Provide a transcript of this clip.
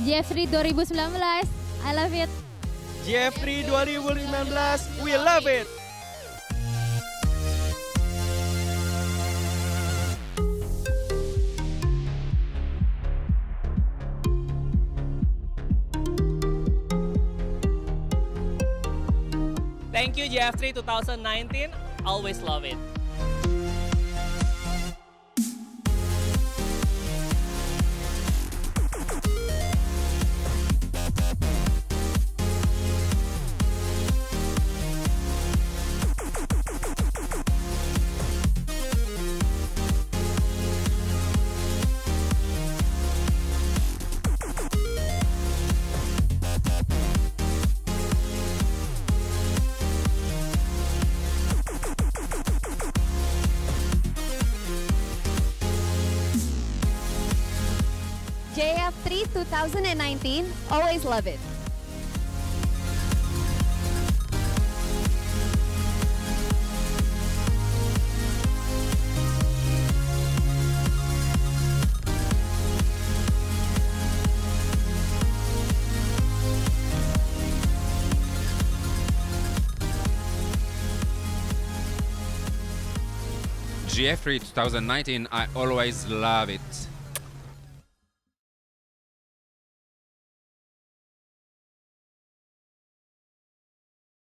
Jeffrey 2019, I love it. Jeffrey 2019, we love it. Thank you Jeffrey 2019, always love it. JF3 2019, always love it. JF3 2019, I always love it.